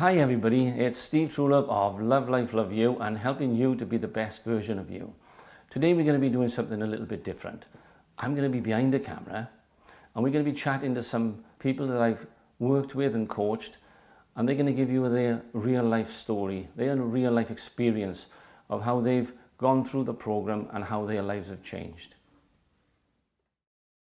Hi everybody, it's Steve Truelove of Love Life Love You and helping you to be the best version of you. Today we're going to be doing something a little bit different. I'm going to be behind the camera and we're going to be chatting to some people that I've worked with and coached, and they're going to give you their real life story, their real life experience of how they've gone through the program and how their lives have changed.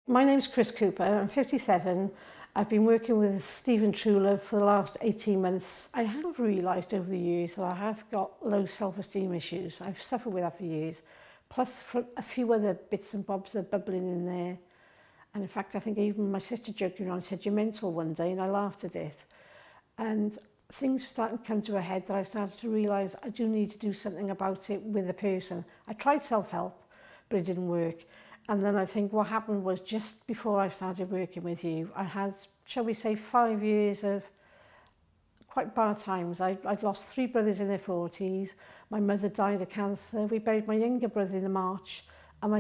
My name's Chris Cooper, I'm 57. I've been working with Stephen Truelove for the last 18 months. I have realised over the years that I have got low self-esteem issues. I've suffered with that for years, plus for a few other bits and bobs are bubbling in there. And in fact, I think even my sister joking around said, "You're mental," one day, and I laughed at it. And things were starting to come to a head that I started to realise I do need to do something about it with a person. I tried self-help, but it didn't work. And then I think what happened was just before I started working with you, I had, shall we say, 5 years of quite bad times. I'd lost 3 brothers in their 40s. My mother died of cancer. We buried my younger brother in March and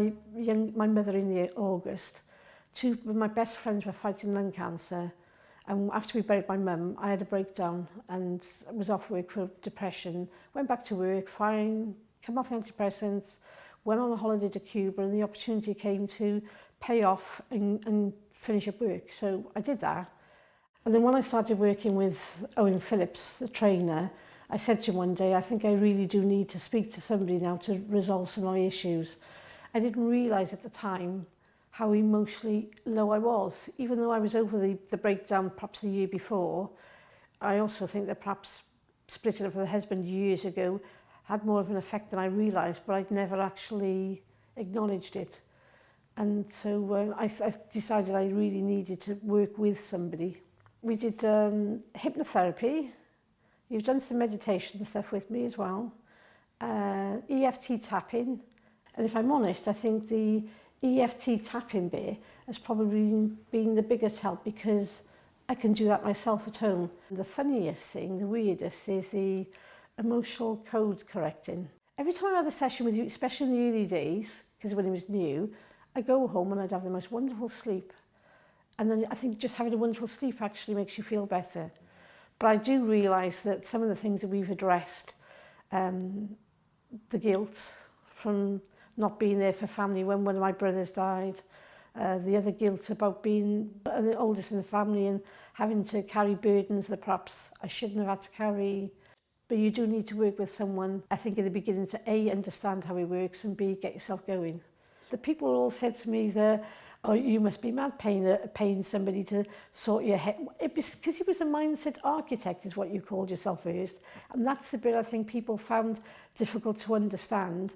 my mother in the August. 2 of my best friends were fighting lung cancer. And after we buried my mum, I had a breakdown and was off work for depression. Went back to work, fine, come off antidepressants, went on a holiday to Cuba, and the opportunity came to pay off and finish up work. So I did that. And then when I started working with Owen Phillips, the trainer, I said to him one day, I think I really do need to speak to somebody now to resolve some of my issues. I didn't realise at the time how emotionally low I was. Even though I was over the breakdown perhaps the year before, I also think that perhaps splitting up with a husband years ago had more of an effect than I realised, but I'd never actually acknowledged it. And so I decided I really needed to work with somebody. We did hypnotherapy. You've done some meditation stuff with me as well. EFT tapping. And if I'm honest, I think the EFT tapping bit has probably been the biggest help because I can do that myself at home. The funniest thing, the weirdest, is the emotional code correcting. Every time I had a session with you, especially in the early days, because when it was new, I'd go home and I'd have the most wonderful sleep. And then I think just having a wonderful sleep actually makes you feel better. But I do realise that some of the things that we've addressed, the guilt from not being there for family when one of my brothers died, the other guilt about being the oldest in the family and having to carry burdens that perhaps I shouldn't have had to carry. But you do need to work with someone, I think, in the beginning to A, understand how it works, and B, get yourself going. The people all said to me that, "Oh, you must be mad paying somebody to sort your head." It was because he was a mindset architect, is what you called yourself first. And that's the bit I think people found difficult to understand.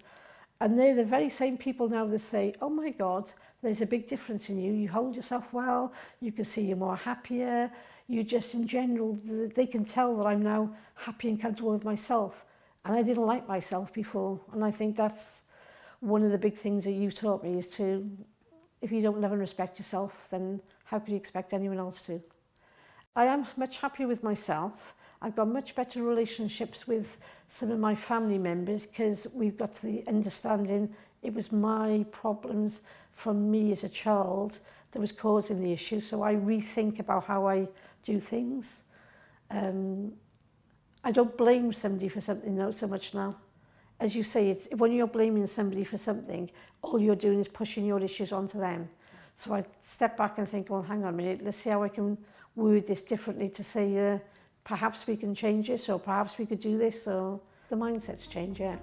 And they're the very same people now that say, "Oh my God, there's a big difference in you. You hold yourself well, you can see you're more happier. You just, in general, they can tell that I'm now happy and comfortable with myself." And I didn't like myself before. And I think that's one of the big things that you taught me, is to, if you don't love and respect yourself, then how could you expect anyone else to? I am much happier with myself. I've got much better relationships with some of my family members because we've got to the understanding it was my problems from me as a child that was causing the issue. So I rethink about how I do things. I don't blame somebody for something so much now. As you say, it's when you're blaming somebody for something, all you're doing is pushing your issues onto them. So I step back and think, well, hang on a minute, let's see how I can word this differently to say, perhaps we can change this, or perhaps we could do this, or the mindset's change, yeah.